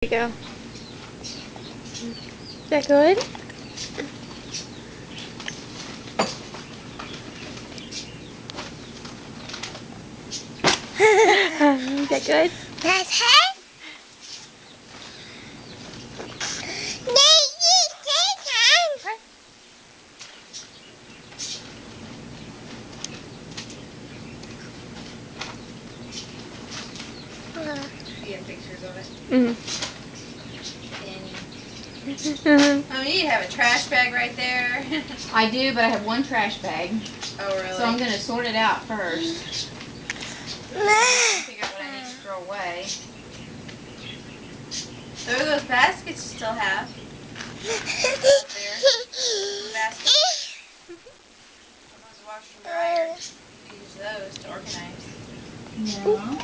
There you go. Is that good? Is that good? That's it? You have pictures of it. Mm. I mean, you have a trash bag right there. I do, but I have one trash bag. Oh, really? So I'm going to sort it out first. Figure out what I need to throw away. There are those baskets you still have. Up there. The baskets. Those washer and dryer. You use those to organize. Yeah.